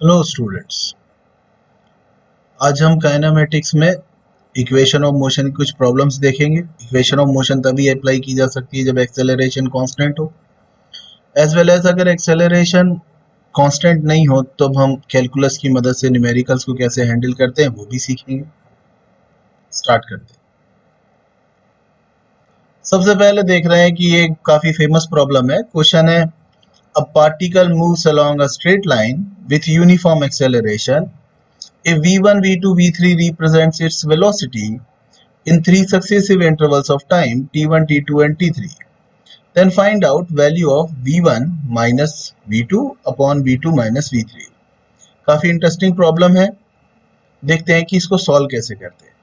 Hello students, आज हम kinematics में इक्वेशन ऑफ मोशन की कुछ प्रॉब्लम्स देखेंगे। इक्वेशन ऑफ मोशन तभी अप्लाई की जा सकती है जब एक्सेलरेशन कांस्टेंट हो, एज वेल एज अगर एक्सेलरेशन कांस्टेंट नहीं हो तो हम कैलकुलस की मदद से न्यूमेरिकल्स को कैसे हैंडल करते हैं वो भी सीखेंगे। स्टार्ट करते हैं। सबसे पहले देख रहे हैं कि ये काफी फेमस प्रॉब्लम है। क्वेश्चन है, a particle moves along a straight line with uniform acceleration if v1 v2 v3 represents its velocity in three successive intervals of time t1 t2 and t3, then find out value of v1 minus v2 upon v2 minus v3। काफी interesting problem है। देखते हैं कि इसको solve कैसे करते हैं।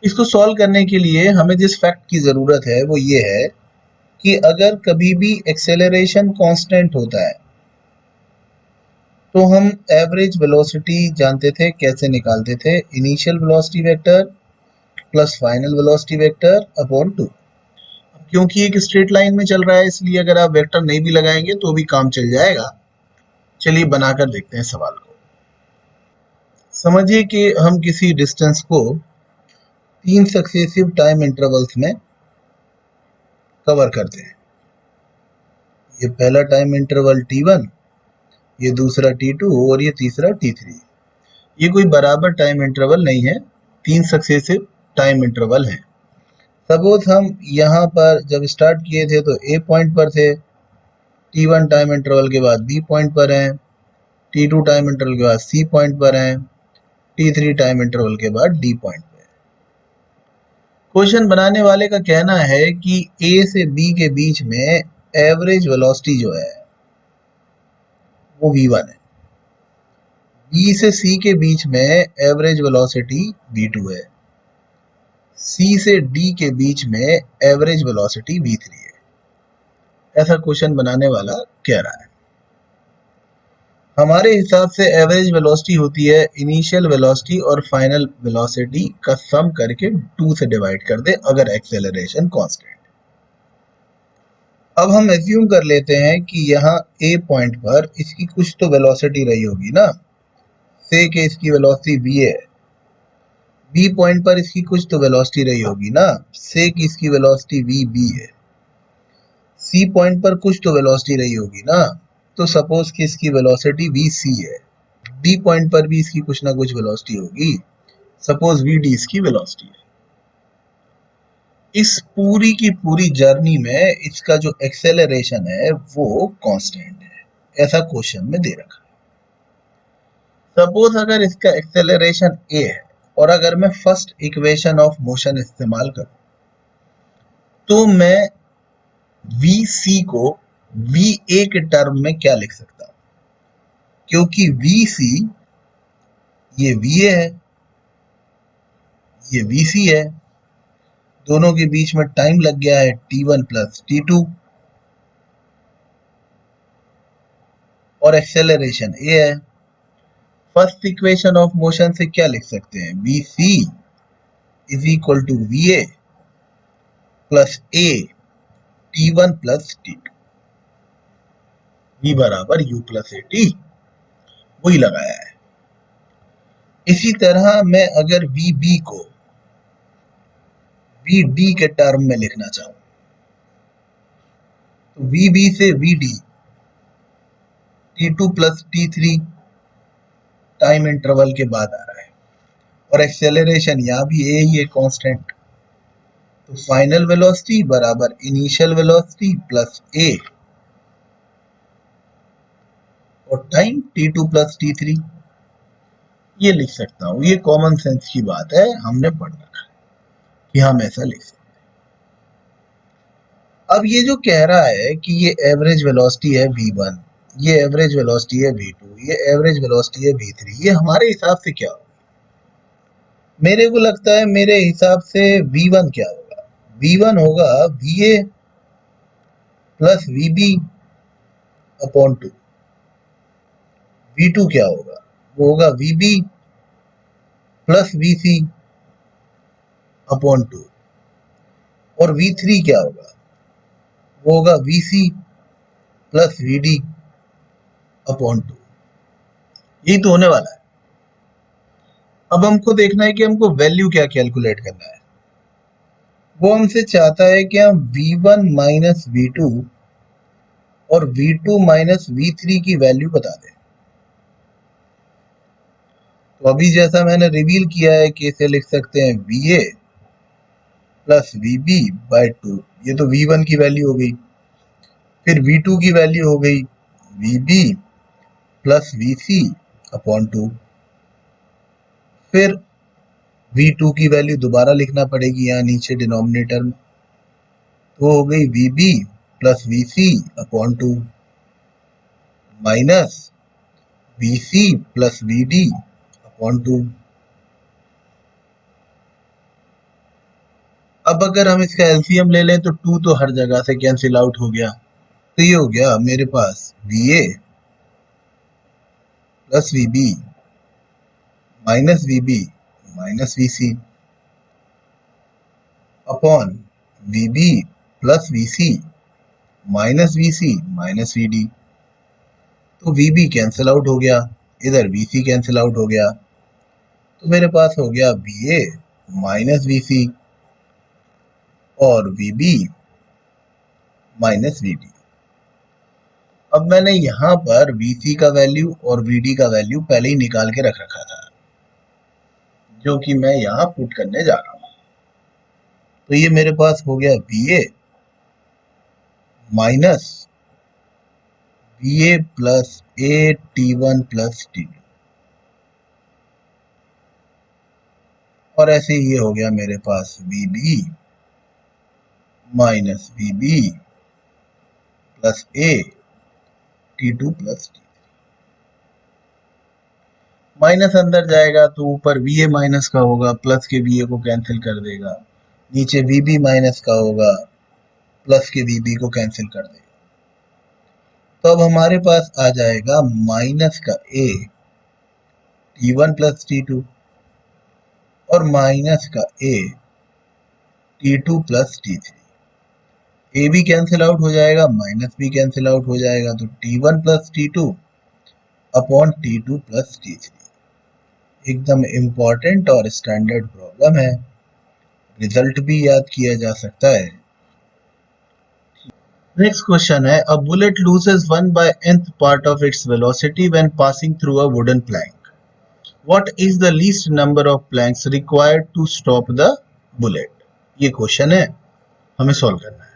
इसको सॉल्व करने के लिए हमें जिस फैक्ट की जरूरत है वो ये है कि अगर कभी भी एक्सेलरेशन कांस्टेंट होता है तो हम एवरेज वेलोसिटी जानते थे। कैसे निकालते थे? Initial velocity vector plus final velocity vector upon 2। क्योंकि एक स्ट्रेट लाइन में चल रहा है इसलिए अगर आप वेक्टर नहीं भी लगाएंगे तो भी काम चल जाएगा। चलिए बनाकर देखते हैं सवाल को। समझिए कि हम किसी डिस्टेंस को 3 सक्सेसिव टाइम इंटरवल्स में कवर करते हैं। ये पहला टाइम इंटरवल t1, ये दूसरा t2 और ये तीसरा t3। ये कोई बराबर टाइम इंटरवल नहीं है, 3 सक्सेसिव टाइम इंटरवल है। सपोज हम यहाँ पर जब स्टार्ट किए थे तो a पॉइंट पर थे, t1 टाइम इंटरवल के बाद b पॉइंट पर हैं, t2 टाइम इंटरवल के बाद c पॉइंट पर हैं, t3 टाइम इंटरवल के बाद d पॉइंट पर। क्वेश्चन बनाने वाले का कहना है कि a से b के बीच में एवरेज वेलोसिटी जो है वो v1 है, b से c के बीच में एवरेज वेलोसिटी v2 है, c से d के बीच में एवरेज वेलोसिटी v3 है। ऐसा क्वेश्चन बनाने वाला कह रहा है। हमारे हिसाब से एवरेज वेलोसिटी होती है इनिशियल वेलोसिटी और फाइनल वेलोसिटी का सम करके 2 से डिवाइड कर दे अगर एक्सेलरेशन कांस्टेंट। अब हम एज्यूम कर लेते हैं कि यहाँ ए पॉइंट पर इसकी कुछ तो वेलोसिटी रही होगी ना, से के इसकी वेलोसिटी v है। बी पॉइंट पर इसकी कुछ तो वेलोसिटी रही होगी ना, से की इसकी वेलोसिटी vb है। सी पॉइंट पर कुछ तो वेलोसिटी रही होगी ना, तो सपोज कि इसकी वेलोसिटी vc है। डी पॉइंट पर भी इसकी कुछ ना कुछ वेलोसिटी होगी, सपोज vd इसकी वेलोसिटी है। इस पूरी की पूरी जर्नी में इसका जो एक्सेलरेशन है वो कांस्टेंट है, ऐसा क्वेश्चन में दे रखा है। सपोज अगर इसका एक्सेलरेशन a है और अगर मैं फर्स्ट इक्वेशन ऑफ मोशन इस्तेमाल करूं तो मैं vc को va के टर्म में क्या लिख सकता हूं? क्योंकि vc ये va है, ये vc है, दोनों के बीच में टाइम लग गया है t1 प्लस t2 और एक्सेलरेशन a है। फर्स्ट इक्वेशन ऑफ मोशन से क्या लिख सकते हैं? vc is equal to va plus a t1 plus t2, v बराबर u प्लस a t, वही लगाया है। इसी तरह मैं अगर vb को vd के टर्म में लिखना चाहूं तो vb से vd t2 plus t3 time interval के बाद आ रहा है और एक्सेलरेशन यहां भी a ही है कांस्टेंट, तो फाइनल वेलोसिटी बराबर इनिशियल वेलोसिटी प्लस a और टाइम t2 प्लस t3। ये लिख सकता हूं, ये कॉमन सेंस की बात है, हमने पढ़ रखा है कि हम ऐसा लिख सकते हैं। अब ये जो कह रहा है कि ये एवरेज वेलोसिटी है v1, ये एवरेज वेलोसिटी है v2, ये एवरेज वेलोसिटी है v3, ये हमारे हिसाब से क्या होगा? मेरे को लगता है मेरे हिसाब से v1 क्या होगा? v1 होगा va plus vb upon 2। v2 क्या होगा? वो होगा vb प्लस vc अपॉन 2। और v3 क्या होगा? वो होगा vc प्लस vd अपॉन 2। यही तो होने वाला है। अब हमको देखना है कि हमको वैल्यू क्या कैलकुलेट करना है। वो हमसे चाहता है कि हम v1 माइनस v2 और v2 माइनस v3 की वैल्यू बता दें। तो अभी जैसा मैंने रिवील किया है कि इसे लिख सकते हैं va प्लस vb बाय 2। ये तो v1 की वैल्यू हो गई। फिर v2 की वैल्यू हो गई vb प्लस vc अपॉन 2। फिर v2 की वैल्यू दोबारा लिखना पड़ेगी यहाँ नीचे डिनोमिनेटर में, तो हो गई vb plus vc upon 2 minus vc plus vd upon 2। अब अगर हम इसका एलसीएम ले लें तो 2 तो हर जगह से कैंसिल आउट हो गया। तो ये हो गया मेरे पास va plus vb minus vb minus vc upon vb plus vc minus vc minus vd। तो vb कैंसिल आउट हो गया, इधर vc कैंसिल आउट हो गया, तो मेरे पास हो गया va माइनस vc और vb माइनस vd। अब मैंने यहाँ पर vc का वैल्यू और vd का वैल्यू पहले ही निकाल के रख रखा था, जो कि मैं यहाँ पुट करने जा रहा हूँ। तो ये मेरे पास हो गया va minus va plus a t1 plus t2 और ऐसे ही ये हो गया मेरे पास vb minus vb plus a t2 plus t। Minus अंदर जाएगा तो ऊपर va माइनस का होगा, प्लस के va को कैंसिल कर देगा, नीचे vb माइनस का होगा, प्लस के vb को कैंसिल कर देगा। तो अब हमारे पास आ जाएगा माइनस का a t1 प्लस t2 और माइनस का a t2 plus t3। a भी कैंसिल आउट हो जाएगा, माइनस भी कैंसिल आउट हो जाएगा, तो t1 plus t2 upon t2 plus t3। एकदम इंपॉर्टेंट और स्टैंडर्ड प्रॉब्लम है, रिजल्ट भी याद किया जा सकता है। नेक्स्ट क्वेश्चन है, a bullet loses 1/nth part of its velocity when passing through a wooden plank. What is the least number of planks required to stop the bullet. ये question है, हमें सॉल्व करना है।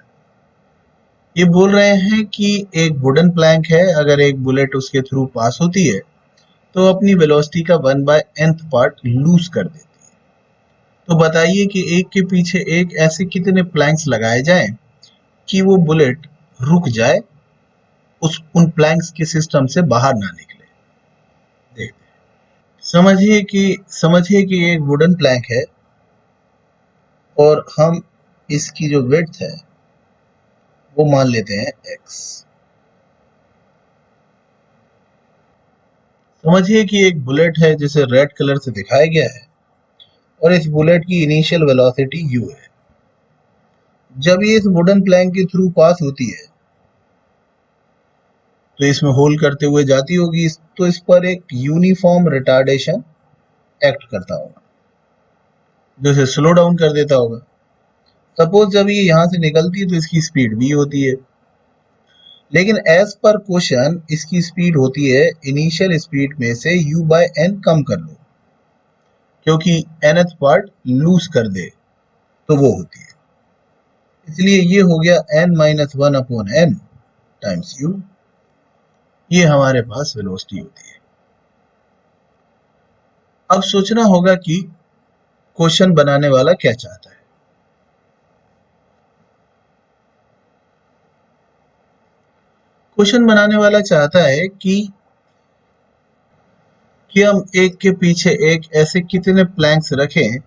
ये बोल रहे हैं कि एक वुडन प्लैंक है, अगर एक बुलेट उसके थ्रू पास होती है तो अपनी वेलोसिटी का 1/nth पार्ट लूज कर देती है। तो बताइए कि एक के पीछे एक ऐसे कितने प्लैंक्स लगाए जाएं कि वो बुलेट रुक जाए, उन प्लैंक्स के सिस्टम से बाहर ना निकले। देखते हैं। समझिए कि एक वुडन प्लैंक है और हम इसकी जो विड्थ है वो मान लेते हैं x। समझिए कि एक बुलेट है जिसे रेड कलर से दिखाया गया है और इस बुलेट की इनिशियल वेलोसिटी u है। जब ये इस वुडन प्लैंक के थ्रू पास होती है तो इसमें होल करते हुए जाती होगी, तो इस पर एक यूनिफॉर्म रिटार्डेशन एक्ट करता होगा जो इसे स्लो डाउन कर देता होगा। सपोज जब ये यहां से निकलती है तो इसकी स्पीड v होती है, लेकिन एज पर क्वेश्चन इसकी स्पीड होती है इनिशियल स्पीड में से u/n कम कर लो, क्योंकि nth पार्ट लूज कर दे तो वो होती है। इसलिए ये हो गया n-1 upon n times u। ये हमारे पास वेलोसिटी होती है। अब सोचना होगा कि क्वेश्चन बनाने वाला क्या चाहता है। क्वेश्चन बनाने वाला चाहता है कि हम एक के पीछे एक ऐसे कितने प्लैंक्स रखें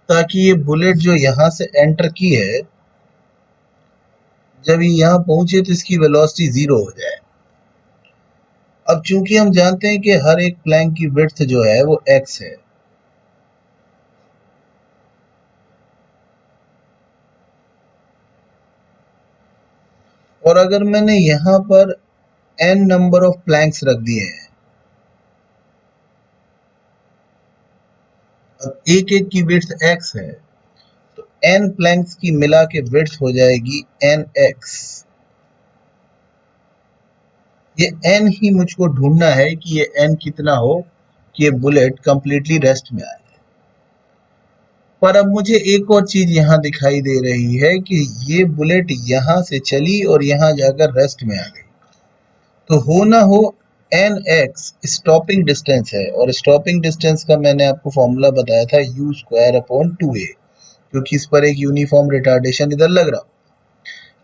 ताकि ये बुलेट जो यहां से एंटर की है, जब ये यहां पहुंचे तो इसकी वेलोसिटी 0 हो जाए। अब चूंकि हम जानते हैं कि हर एक प्लैंक की विड्थ जो है वो x है, और अगर मैंने यहां पर n नंबर ऑफ प्लैंक्स रख दिए हैं अब एक एक की विड्थ x है तो n प्लैंक्स की मिला के विड्थ हो जाएगी nx। ये n ही मुझको ढूंढना है कि ये n कितना हो कि ये बुलेट कंप्लीटली रेस्ट में आए। पर अब मुझे एक और चीज यहां दिखाई दे रही है कि ये बुलेट यहां से चली और यहां जाकर रेस्ट में आ गई, तो हो ना हो nx स्टॉपिंग डिस्टेंस है, और स्टॉपिंग डिस्टेंस का मैंने आपको फॉर्मूला बताया था u²/2a, क्योंकि इस पर एक यूनिफॉर्म रिटार्डेशन इधर लग रहा,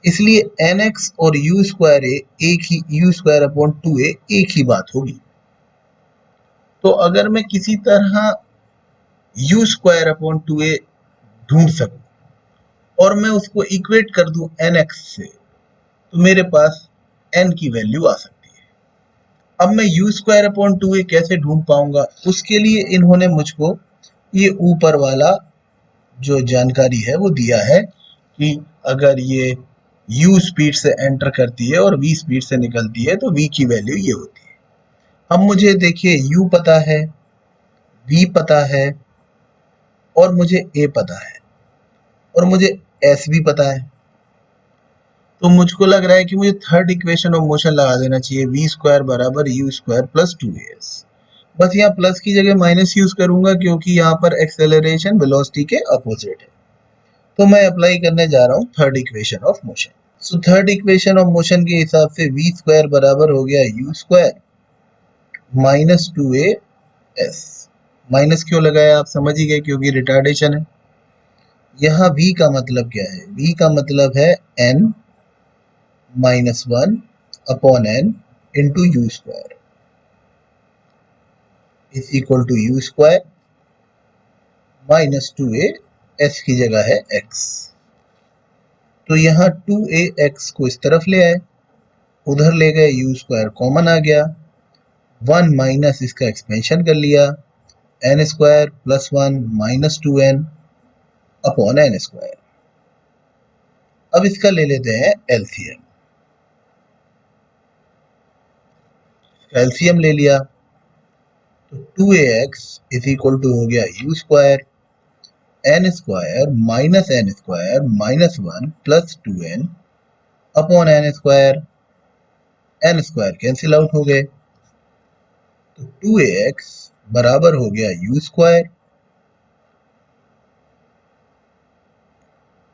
इसलिए nx और u²a एक ही u²/2a एक ही बात होगी। तो अगर मैं किसी तरह u²/2a ढूंढ सकूं और मैं उसको इक्वेट कर दूं nx से, तो मेरे पास n की वैल्यू आ सकती है। अब मैं u²/2a कैसे ढूंढ पाऊंगा, उसके लिए इन्होंने मुझको ये ऊपर वाला जो जानकारी है वो दिया है कि अगर ये u स्पीड से एंटर करती है और v स्पीड से निकलती है तो v की वैल्यू ये होती है। अब मुझे देखिए u पता है, v पता है और मुझे a पता है और मुझे s भी पता है, तो मुझको लग रहा है कि मुझे थर्ड इक्वेशन ऑफ मोशन लगा देना चाहिए, v² = u²+2as। बस यहाँ प्लस की जगह माइनस यूज करूंगा क्योंकि यहाँ पर एक्सेलरेशन वेलोसिटी के अपोजिट है। तो मैं अप्लाई करने जा रहा हूँ third equation of motion. So third equation of motion के हिसाब से v² बराबर हो गया u²-2as। माइनस क्यों लगाया आप समझ ही गए, क्योंकि रिटार्डेशन है। यहाँ v का मतलब क्या है, v का मतलब है n -1/n into u² is equal to u² -2a, s की जगह है x। तो यहाँ 2ax को इस तरफ ले आए, उधर ले गए u² कॉमन आ गया, 1 माइनस इसका एक्सपेंशन कर लिया n² + 1 - 2n अपॉन n²। अब इसका ले लेते हैं एलसीएम। एलसीएम ले लिया तो 2ax इज इक्वल टू हो गया u² n² -n² -1 + 2n upon n²। n² cancel out हो गए, तो 2ax बराबर हो गया u²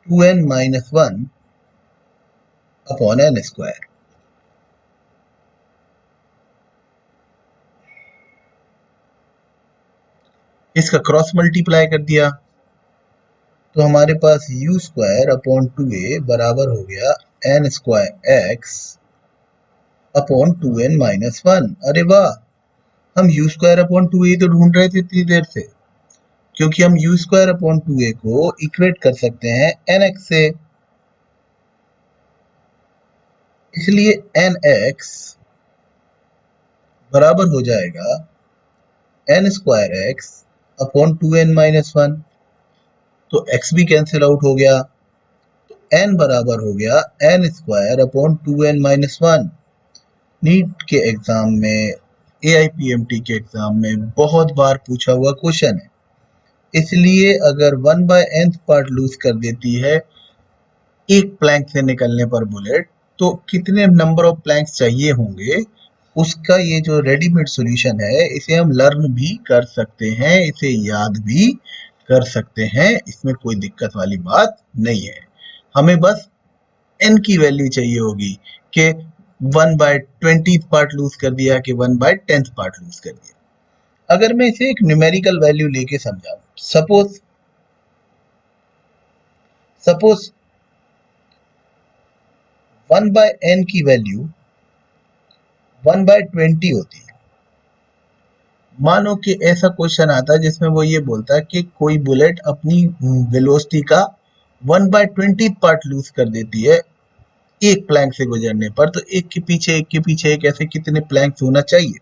2n - 1 अपॉन n²। इसका क्रॉस मल्टीप्लाई कर दिया तो हमारे पास u²/2a बराबर हो गया n²x अपॉन 2n - 1। अरे वाह, हम u²/2a तो ढूंढ रहे थे इतनी देर से, क्योंकि हम u²/2a को इक्वेट कर सकते हैं nx से, इसलिए nx बराबर हो जाएगा n²x अपॉन 2n - 1। तो x भी कैंसिल आउट हो गया, तो n बराबर हो गया n² अपॉन 2n - 1। नीट के एग्जाम में, AIPMT के एग्जाम में बहुत बार पूछा हुआ क्वेश्चन है, इसलिए अगर 1/nth पार्ट लूज कर देती है एक प्लैंक से निकलने पर बुलेट, तो कितने नंबर ऑफ प्लैंक्स चाहिए होंगे, उसका ये जो रेडीमेड सॉल्यूशन है इसे हम लर्न भी कर सकते हैं, इसे याद भी कर सकते हैं, इसमें कोई दिक्कत वाली बात नहीं है। हमें बस n की वैल्यू चाहिए होगी कि 1/20th पार्ट लूज कर दिया कि 1/10th पार्ट लूज कर दिया। अगर मैं इसे एक न्यूमेरिकल वैल्यू लेके समझाऊं, सपोज 1/n की वैल्यू 1/20 होती है। मानो कि ऐसा क्वेश्चन आता है जिसमें वो ये बोलता है कि कोई बुलेट अपनी वेलोसिटी का 1/20 पार्ट लूज कर देती है एक प्लैंक से गुजरने पर, तो एक के पीछे एक ऐसे कितने प्लैंक्स होना चाहिए।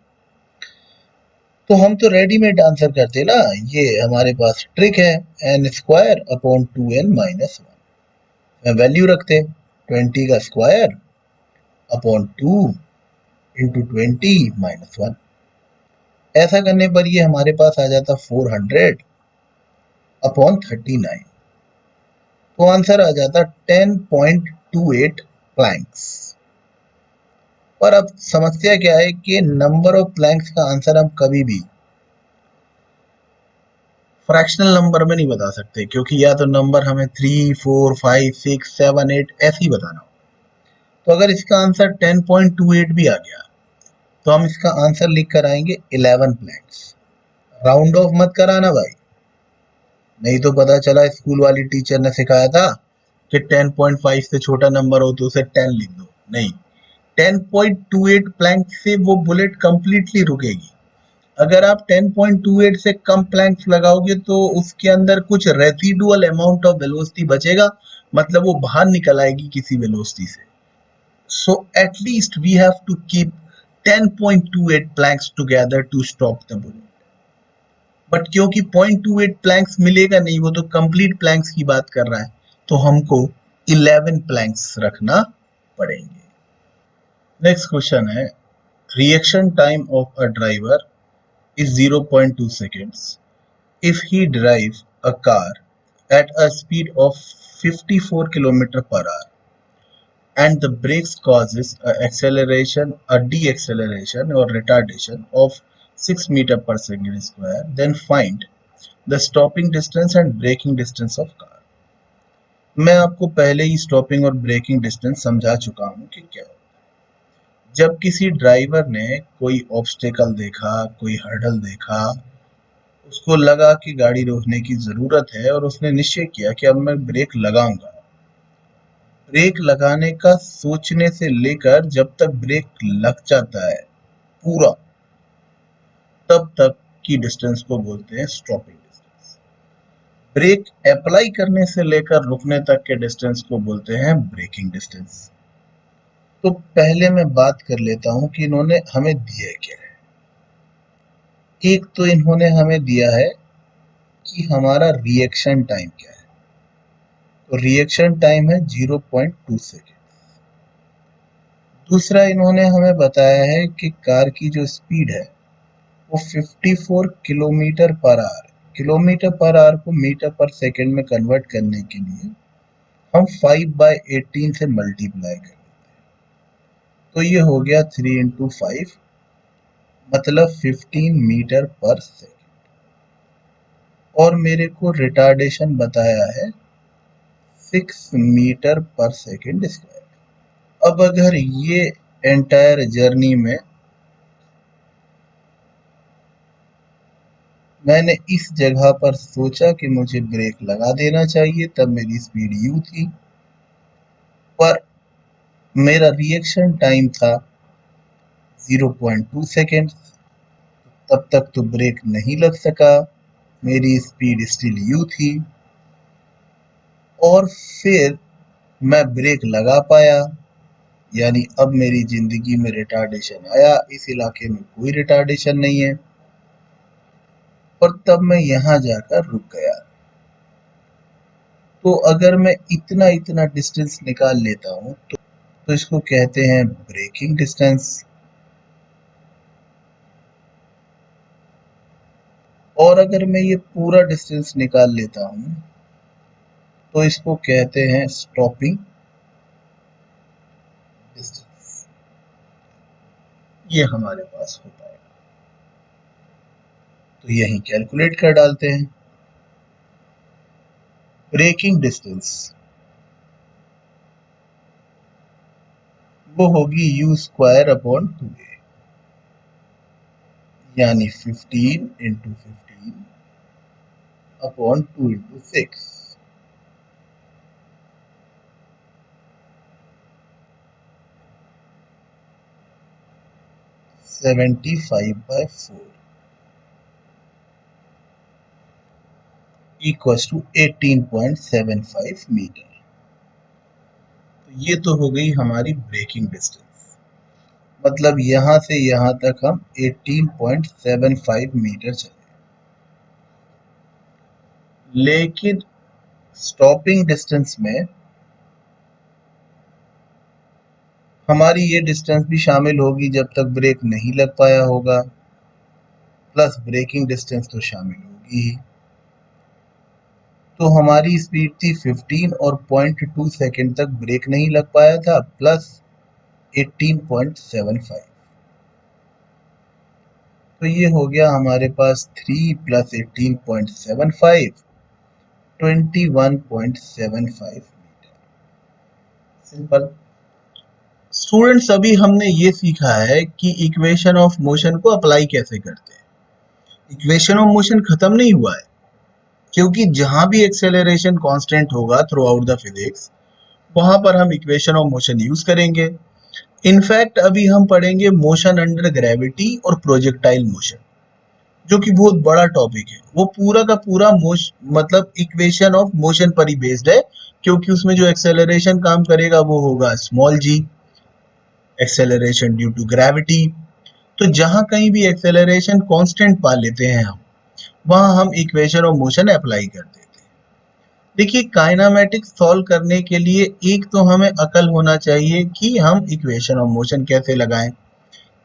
तो हम तो रेडीमेड आंसर करते ना, ये हमारे पास ट्रिक है, n² अपॉन 2n - 1 में वैल्यू रखते 20 का स्क्वायर अपॉन 2 इंटू 20 - 1। ऐसा करने पर ये हमारे पास आ जाता 400 अपॉन 39, तो आंसर आ जाता 10.28 प्लैंक्स। पर अब समस्या क्या है कि नंबर ऑफ प्लैंक्स का आंसर हम कभी भी फ्रैक्शनल नंबर में नहीं बता सकते, क्योंकि या तो नंबर हमें 3, 4, 5, 6, 7, 8 ऐसे ही बताना हो। तो अगर इसका आंसर 10.28 भी आ गया तो हम इसका आंसर लिख कर आएंगे 11 प्लैंक्स। राउंड ऑफ मत कराना भाई, नहीं तो पता चला स्कूल वाली टीचर ने सिखाया था कि 10.5 से छोटा नंबर हो तो उसे 10 लिख दो। नहीं, 10.28 प्लैंक से वो बुलेट कंप्लीटली रुकेगी। अगर आप 10.28 से कम प्लैंक्स लगाओगे तो उसके अंदर कुछ रेसिडुअल अमाउंट ऑफ वेलोसिटी बचेगा, मतलब वो बाहर निकल आएगी किसी वेलोसिटी से। So at least we have to keep 10.28 planks together to stop the bullet. But क्योंकि 0.28 प्लैंक्स मिलेगा नहीं, वो तो कंप्लीट प्लैंक्स की बात कर रहा है, तो हमको 11 प्लैंक्स रखना पड़ेंगे। नेक्स्ट क्वेश्चन है, reaction time of a driver is 0.2 seconds if he drives a car at a speed of 54 km per hour and the brakes causes a acceleration, a deceleration or retardation of 6 meter per second square, then find the stopping distance and braking distance of car. मैं आपको पहले ही stopping और breaking distance समझा चुका हूं कि क्या होता है। जब किसी ड्राइवर ने कोई ऑब्स्टेकल देखा, कोई हर्डल देखा, उसको लगा कि गाड़ी रोकने की जरूरत है और उसने निश्चय किया कि अब मैं ब्रेक लगाऊंगा। ब्रेक लगाने का सोचने से लेकर जब तक ब्रेक लग जाता है पूरा, तब तक की डिस्टेंस को बोलते हैं स्टॉपिंग डिस्टेंस। ब्रेक अप्लाई करने से लेकर रुकने तक के डिस्टेंस को बोलते हैं ब्रेकिंग डिस्टेंस। तो पहले मैं बात कर लेता हूं कि इन्होंने हमें दिया क्या है। एक तो इन्होंने हमें दिया है कि हमारा रिएक्शन टाइम क्या है, तो रिएक्शन टाइम है 0.2 सेकेंड। दूसरा इन्होंने हमें बताया है कि कार की जो स्पीड है वो 54 kilometre per hour, kilometre per hour को मीटर पर सेकेंड में कन्वर्ट करने के लिए हम 5/18 से मल्टीप्लाई कर लेते हैं, तो ये हो गया 3 इंटू 5, मतलब 15 मीटर पर सेकेंड। और मेरे को रिटार्डेशन बताया है 6 मीटर पर सेकेंड स्क्वायर। अब अगर ये एंटायर जर्नी में मैंने इस जगह पर सोचा कि मुझे ब्रेक लगा देना चाहिए, तब मेरी स्पीड u थी, पर मेरा रिएक्शन टाइम था 0.2 सेकेंड, तब तक तो ब्रेक नहीं लग सका, मेरी स्पीड स्टिल u थी, और फिर मैं ब्रेक लगा पाया, यानी अब मेरी जिंदगी में रिटार्डेशन आया। इस इलाके में कोई रिटार्डेशन नहीं है, और तब मैं यहां जाकर रुक गया। तो अगर मैं इतना इतना डिस्टेंस निकाल लेता हूं तो इसको कहते हैं ब्रेकिंग डिस्टेंस। और अगर मैं ये पूरा डिस्टेंस निकाल लेता हूं तो इसको कहते हैं स्टॉपिंग डिस्टेंस। ये हमारे पास हो पाएगा, तो यही कैलकुलेट कर डालते हैं। ब्रेकिंग डिस्टेंस वो होगी u स्क्वायर अपॉन 2a, यानी 15 into 15 upon 2 into 6, 75/4 equals to 18.75 metre. तो ये तो हो गई हमारी ब्रेकिंग डिस्टेंस, मतलब यहां से यहां तक हम 18.75 मीटर चले। लेकिन स्टॉपिंग डिस्टेंस में हमारी ये डिस्टेंस भी शामिल होगी जब तक ब्रेक नहीं लग पाया होगा, प्लस ब्रेकिंग डिस्टेंस तो शामिल होगी ही। तो हमारी स्पीड थी 15 और 0.2 सेकेंड तक ब्रेक नहीं लग पाया था, प्लस 18.75। तो ये हो गया हमारे पास 3 प्लस 18.75, 21.75 मीटर। सिंपल। स्टूडेंट्स, अभी हमने ये सीखा है कि इक्वेशन ऑफ मोशन को अप्लाई कैसे करते हैं। इक्वेशन ऑफ मोशन खत्म नहीं हुआ है, क्योंकि जहां भी एक्सेलरेशन कांस्टेंट होगा थ्रू आउट द फिजिक्स, वहां पर हम इक्वेशन ऑफ मोशन यूज करेंगे। इनफैक्ट अभी हम पढ़ेंगे मोशन अंडर ग्रेविटी और प्रोजेक्टाइल मोशन, जो कि बहुत बड़ा टॉपिक है। वो पूरा का पूरा मतलब इक्वेशन ऑफ मोशन पर ही बेस्ड है, क्योंकि उसमें जो एक्सेलरेशन काम करेगा वो होगा small G, acceleration due to gravity. तो जहां कहीं भी एक्सेलरेशन कांस्टेंट पा लेते हैं हम, वहां हम इक्वेशन ऑफ मोशन अप्लाई कर देते हैं। देखिए, काइनामेटिक्स सॉल्व करने के लिए एक तो हमें अकल होना चाहिए कि हम इक्वेशन ऑफ मोशन कैसे लगाएं।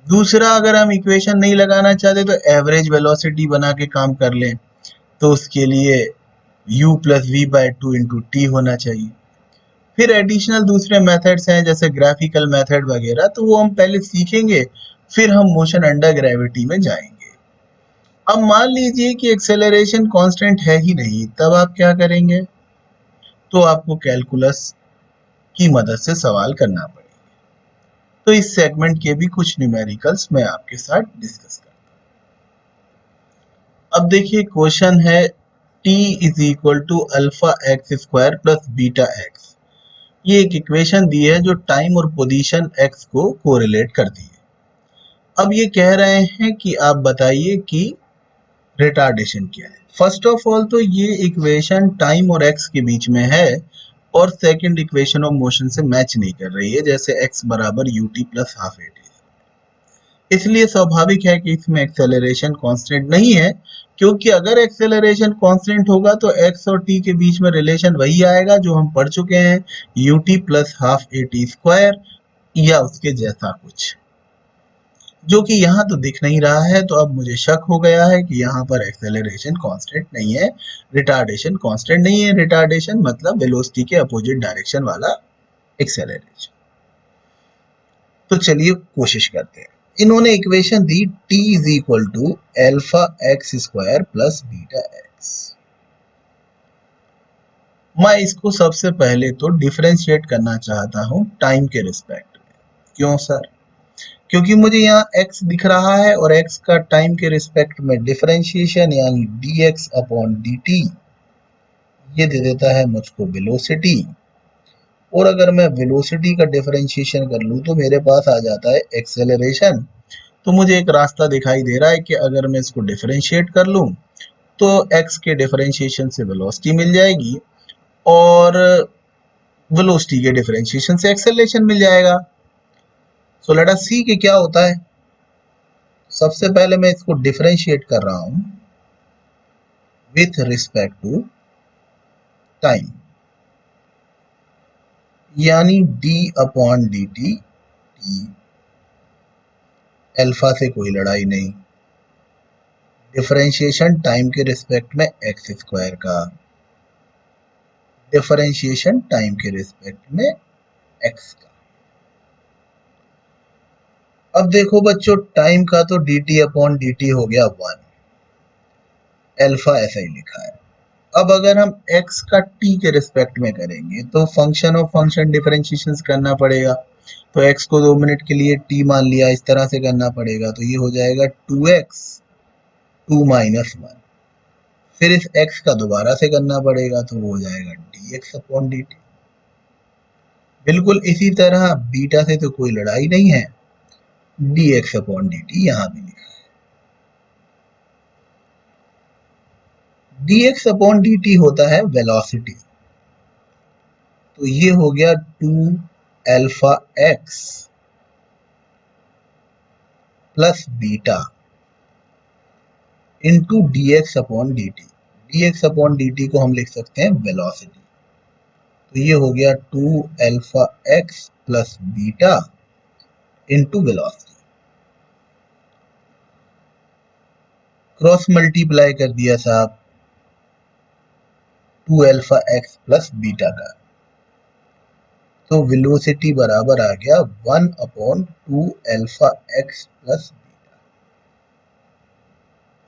दूसरा, अगर हम इक्वेशन नहीं लगाना चाहते तो एवरेज वेलोसिटी बना के काम कर लें, तो उसके लिए u plus V by two into T होना चाहिए। फिर एडिशनल दूसरे मेथड्स हैं जैसे ग्राफिकल मेथड वगैरह, तो वो हम पहले सीखेंगे, फिर हम मोशन अंडर ग्रेविटी में जाएंगे। अब मान लीजिए कि एक्सेलरेशन कांस्टेंट है ही नहीं, तब आप क्या करेंगे? तो आपको कैलकुलस की मदद से सवाल करना पड़ेगा। तो इस सेगमेंट के भी कुछ न्यूमेरिकल्स मैं आपके साथ डिस्कस करता हूं। अब देखिए, क्वेश्चन है t is equal to alpha X square plus beta X. ये एक इक्वेशन दी है जो टाइम और पोजीशन x को कोरिलेट करती है। अब ये कह रहे हैं कि आप बताइए कि रिटार्डेशन क्या है। फर्स्ट ऑफ ऑल तो ये इक्वेशन टाइम और x के बीच में है, और सेकंड इक्वेशन ऑफ मोशन से मैच नहीं कर रही है, जैसे x बराबर ut प्लस हाफ एटी। इसलिए स्वाभाविक है कि इसमें एक्सेलरेशन कांस्टेंट नहीं है, क्योंकि अगर एक्सेलरेशन कांस्टेंट होगा तो x और t के बीच में रिलेशन वही आएगा जो हम पढ़ चुके हैं, ut plus half A T square या उसके जैसा कुछ, जो कि यहाँ तो दिख नहीं रहा है। तो अब मुझे शक हो गया है कि यहाँ पर एक्सेलरेशन कांस्टेंट नहीं है, रिटार्डेशन कांस्टेंट नहीं है। रिटार्डेशन मतलब वेलोसिटी के अपोजिट डायरेक्शन वाला एक्सेलरेशन। तो चलिए कोशिश करते हैं। इन्होंने इक्वेशन दी t is equal to alpha X square plus beta X. मैं इसको सबसे पहले तो डिफरेंशिएट करना चाहता हूं टाइम के रिस्पेक्ट में। क्यों सर? क्योंकि मुझे यहाँ x दिख रहा है और x का टाइम के रिस्पेक्ट में डिफरेंशिएशन यानी dx अपॉन dt ये दे देता है मुझको वेलोसिटी। और अगर मैं वेलोसिटी का डिफरेंशिएशन कर लूं तो मेरे पास आ जाता है एक्सेलरेशन। तो मुझे एक रास्ता दिखाई दे रहा है कि अगर मैं इसको डिफरेंशिएट कर लूं तो x के डिफरेंशिएशन से वेलोसिटी मिल जाएगी, और वेलोसिटी के डिफरेंशिएशन से एक्सेलरेशन मिल जाएगा। सो लेट अस सी कि क्या होता है। सबसे पहले मैं इसको डिफरेंशिएट कर रहा हूं विथ रिस्पेक्ट टू टाइम, यानी d upon D T. Alpha से कोई लड़ाई नहीं, डिफरेंशिएशन टाइम के रिस्पेक्ट में एक्स स्क्वायर का, डिफरेंशिएशन टाइम के रिस्पेक्ट में एक्स का। अब देखो बच्चों, टाइम का तो dt अपॉन dt हो गया 1, अल्फा ऐसा ही लिखा है। अब अगर हम x का t के रिस्पेक्ट में करेंगे तो फंक्शन ऑफ फंक्शन डिफरेंशिएशन करना पड़ेगा। तो x को 2 मिनट के लिए t मान लिया, इस तरह से करना पड़ेगा। तो ये हो जाएगा 2x 2 माइनस 1। फिर इस x का दोबारा से करना पड़ेगा, तो वो हो जाएगा dx अपॉन dt। बिल्कुल इसी तरह बीटा से तो कोई लड़ाई नहीं है, dx अपॉन dt यहां भी लिखा है। dx अपॉन dt होता है वेलोसिटी। तो ये हो गया 2 alpha x plus beta into dx upon dt। dx upon dt को हम लिख सकते हैं वेलोसिटी। तो ये हो गया 2 alpha x plus beta into velocity. Cross multiply कर दिया साहब, 2 अल्फा एक्स प्लस बीटा का। तो वेलोसिटी बराबर आ गया 1/2 अल्फा एक्स प्लस बीटा,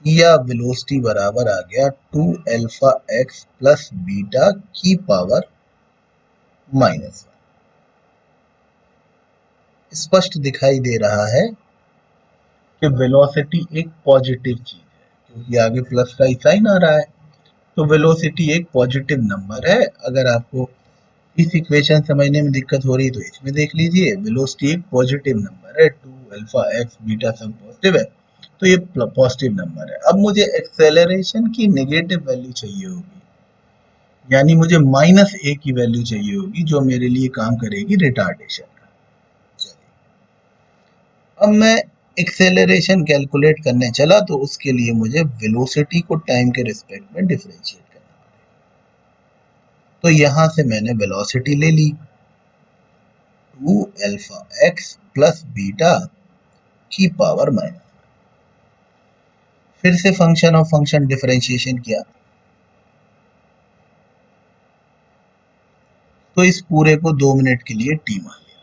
या वेलोसिटी बराबर आ गया 2 अल्फा एक्स प्लस बीटा की पावर -1। स्पष्ट दिखाई दे रहा है कि वेलोसिटी एक पॉजिटिव चीज है, क्योंकि आगे प्लस का साइन आ रहा है, तो वेलोसिटी एक पॉजिटिव नंबर है। अगर आपको इस इक्वेशन समझने में दिक्कत हो रही है तो इसमें देख लीजिए, वेलोसिटी एक पॉजिटिव नंबर है, 2 अल्फा एक्स बीटा सब पॉजिटिव है, तो ये पॉजिटिव नंबर है। अब मुझे एक्सेलरेशन की नेगेटिव वैल्यू चाहिए होगी, यानी मुझे -a की वैल्यू चाहिए होगी, जो मेरे लिए काम करेगी रिटार्डेशन का। अब मैं एक्सेलरेशन कैलकुलेट करने चला तो उसके लिए मुझे वेलोसिटी को टाइम के रिस्पेक्ट में डिफरेंशिएट करना पड़ेगा। तो यहां से मैंने वेलोसिटी ले ली 2 अल्फा एक्स प्लस बीटा की पावर -1। फिर से फंक्शन ऑफ फंक्शन डिफरेंशिएशन किया तो इस पूरे को 2 मिनट के लिए टी मान लिया,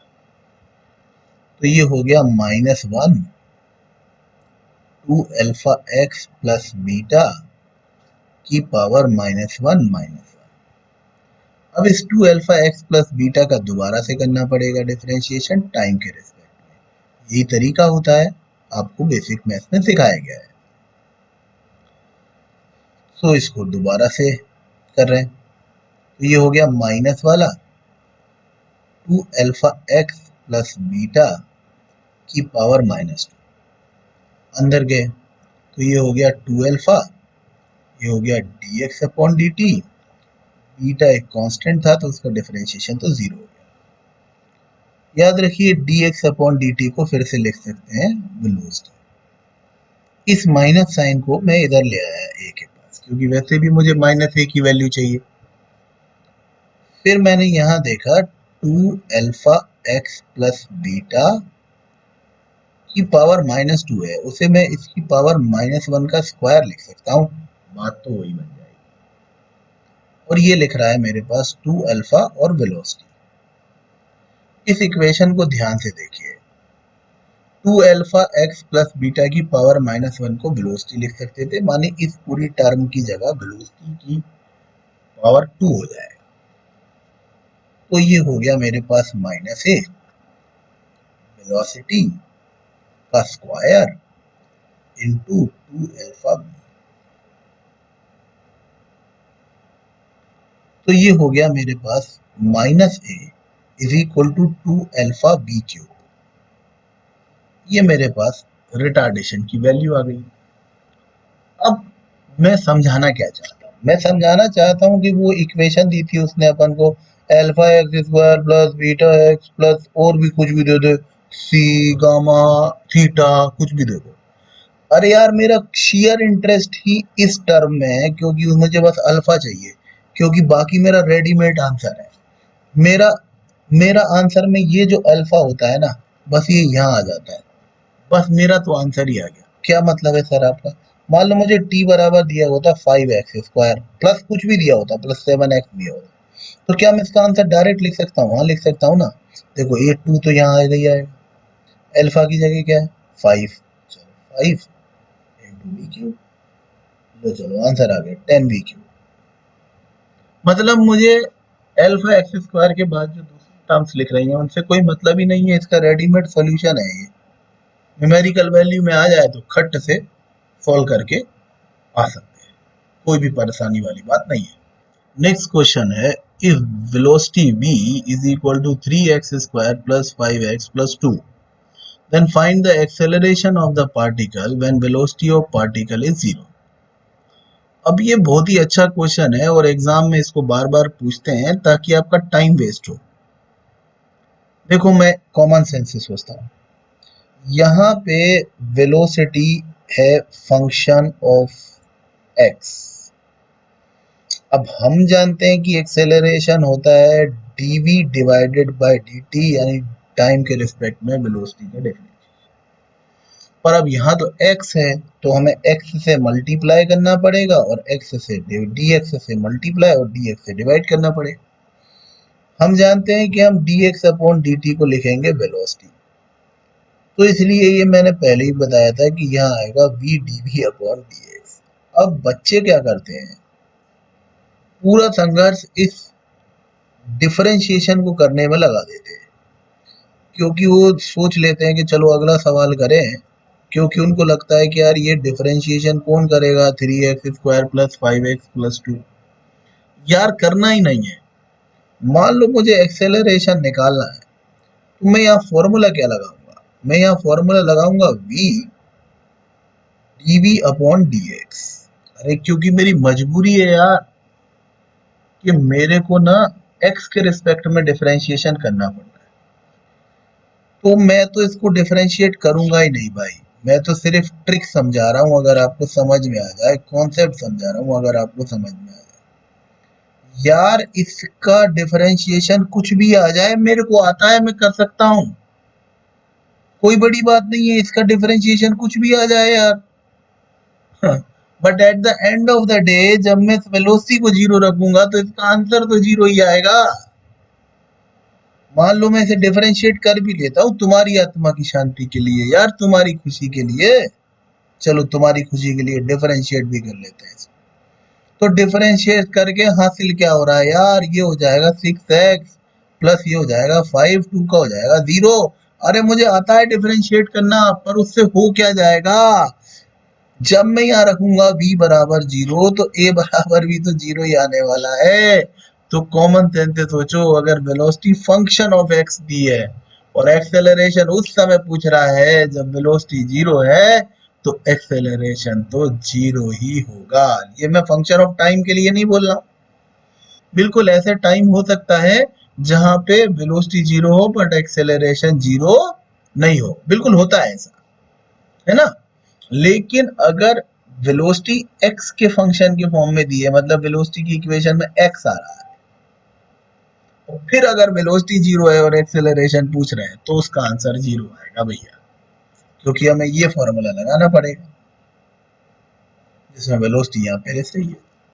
तो ये हो गया -1 2 अल्फा एक्स प्लस बीटा की पावर -1। अब इस 2 अल्फा एक्स प्लस बीटा का दोबारा से करना पड़ेगा डिफरेंशिएशन टाइम के रिस्पेक्ट में। यही तरीका होता है, आपको बेसिक मैथ्स में सिखाया गया है। सो इसको दोबारा से कर रहे हैं, तो ये हो गया माइनस वाला 2 अल्फा एक्स प्लस बीटा की पावर -2। अंदर गए तो ये हो गया 2 अल्फा, ये हो गया dx अपॉन dt। बीटा एक कांस्टेंट था तो उसका डिफरेंशिएशन तो 0 हो गया। याद रखिए dx अपॉन dt को फिर से लिख सकते हैं वेलोसिटी। इस माइनस साइन को मैं इधर ले आया a के पास, क्योंकि वैसे भी मुझे -a की वैल्यू चाहिए। फिर मैंने यहां देखा 2 अल्फा एक्स प्लस बीटा की पावर -2 है, उसे मैं इसकी पावर -1 का स्क्वायर लिख सकता हूं, बात तो वही बन जाएगी। और ये लिख रहा है मेरे पास 2 अल्फा और वेलोसिटी। इस इक्वेशन को ध्यान से देखिए, 2 अल्फा एक्स प्लस बीटा की पावर -1 को वेलोसिटी लिख सकते थे, माने इस पूरी टर्म की जगह वेलोसिटी की पावर 2 हो जाएगा। तो ये हो गया मेरे पास -a वेलोसिटी का स्क्वायर इंटू 2 अल्फा बी। तो ये हो गया मेरे पास -a is equal to 2 alpha B cube. ये मेरे पास रिटार्डेशन की वैल्यू आ गई। अब मैं समझाना क्या चाहता हूँ, मैं समझाना चाहता हूँ कि वो इक्वेशन दी थी उसने अपन को, alpha X square plus beta x plus और भी कुछ भी दे दे, सी गामा थीटा कुछ भी दे दो। अरे यार मेरा शेयर इंटरेस्ट ही इस टर्म में है, क्योंकि मुझे बस अल्फा चाहिए, क्योंकि बाकी मेरा रेडीमेड आंसर है। मेरा मेरा आंसर में ये जो अल्फा होता है ना, बस ये यहाँ आ जाता है, बस मेरा तो आंसर ही आ गया। क्या मतलब है सर आपका? मान लो मुझे t बराबर दिया होता 5x स्क्वायर प्लस कुछ भी दिया होता प्लस 7x दिया होता, तो क्या मैं इसका आंसर डायरेक्ट लिख सकता हूँ? हाँ लिख सकता हूँ ना। देखो ये 2 तो यहाँ आ गई आएगा, अल्फा की जगह क्या है 5, चलो 5 इंटू बी क्यूब, लो चलो आंसर आ गया 10 बी क्यूब। मतलब मुझे अल्फा एक्स स्क्वायर के बाद जो दूसरी टर्म्स लिख रही हैं उनसे कोई मतलब ही नहीं है, इसका रेडीमेड सॉल्यूशन है ये। न्यूमेरिकल वैल्यू में आ जाए तो खट से सॉल्व करके आ सकते हैं, कोई भी परेशानी वाली बात नहीं है। नेक्स्ट क्वेश्चन है, if velocity v is equal to 3x square plus 5x plus 2, then find the acceleration of the particle when velocity of particle is 0। अब ये बहुत ही अच्छा क्वेश्चन है और एग्जाम में इसको बार बार पूछते हैं ताकि आपका टाइम वेस्ट हो। देखो मैं कॉमन सेंस से सोचता हूँ, यहाँ पे वेलोसिटी है फंक्शन ऑफ x। अब हम जानते हैं कि एक्सेलरेशन होता है dv डिवाइडेड बाय dt, यानी टाइम के रिस्पेक्ट में वेलोसिटी का डेफिनेशन। पर अब यहाँ तो x है तो हमें x से मल्टीप्लाई करना पड़ेगा और x से dx से मल्टीप्लाई और dx से डिवाइड करना पड़ेगा। हम जानते हैं कि हम dx अपॉन dt को लिखेंगे वेलोसिटी, तो इसलिए ये मैंने पहले ही बताया था कि यहाँ आएगा v dv अपॉन dx। अब बच्चे क्या करते हैं, पूरा संघर्ष इस डिफरेंशिएशन को करने में लगा देते हैं, क्योंकि वो सोच लेते हैं कि चलो अगला सवाल करें, क्योंकि उनको लगता है कि यार ये डिफरेंशिएशन कौन करेगा 3x square plus 5x plus 2। यार करना ही नहीं है। मान लो मुझे एक्सेलरेशन निकालना है तो मैं यहाँ फॉर्मूला क्या लगाऊंगा, मैं यहाँ फॉर्मूला लगाऊंगा v dv अपॉन dx। अरे क्योंकि मेरी मजबूरी है यार कि मेरे को ना x के रिस्पेक्ट में डिफरेंशिएशन करना पड़ रहा है, तो मैं तो इसको डिफरेंशिएट करूंगा ही नहीं भाई। मैं तो सिर्फ ट्रिक समझा रहा हूँ, अगर आपको समझ में आ जाए, कॉन्सेप्ट समझा रहा हूँ अगर आपको समझ में आ जाए। यार इसका डिफरेंशिएशन कुछ भी आ जाए, मेरे को आता है, मैं कर सकता हूँ, कोई बड़ी बात नहीं है, इसका डिफरेंशिएशन कुछ भी आ जाए यार। But at the end of the day जब मैं वेलोसिटी को जीरो रखूंगा तो इसका आंसर तो जीरो ही आएगा। मान लो मैं इसे डिफरेंशिएट कर भी लेता हूँ तुम्हारी आत्मा की शांति के लिए यार, तुम्हारी खुशी के लिए, चलो तुम्हारी खुशी के लिए डिफरेंशिएट भी कर लेते हैं। तो डिफरेंशिएट करके हासिल क्या हो रहा है यार, ये हो जाएगा 6x प्लस ये हो जाएगा 5, 2 का हो जाएगा 0। अरे मुझे आता है डिफरेंशिएट करना, पर उससे हो क्या जाएगा, जब मैं यहाँ रखूंगा v बराबर 0 तो a बराबर भी तो 0 ही आने वाला है। तो कॉमन सेंस से सोचो, अगर वेलोसिटी फंक्शन ऑफ x दी है और एक्सेलरेशन उस समय पूछ रहा है जब वेलोसिटी 0 है, तो एक्सेलरेशन तो 0 ही होगा। ये मैं फंक्शन ऑफ टाइम के लिए नहीं बोल रहा हूँ, बिल्कुल ऐसे टाइम हो सकता है जहां पे वेलोसिटी 0 हो बट एक्सेलरेशन 0 नहीं हो, बिल्कुल होता है ऐसा, है ना। लेकिन अगर वेलोसिटी x के फंक्शन के फॉर्म में दी है, मतलब वेलोसिटी की इक्वेशन में x आ रहा है, और फिर अगर वेलोसिटी 0 है और एक्सेलरेशन पूछ रहे हैं तो उसका आंसर 0 आएगा भैया, क्योंकि हमें ये फॉर्मूला लगाना पड़ेगा जिसमें वेलोसिटी यहाँ पहले से ही है।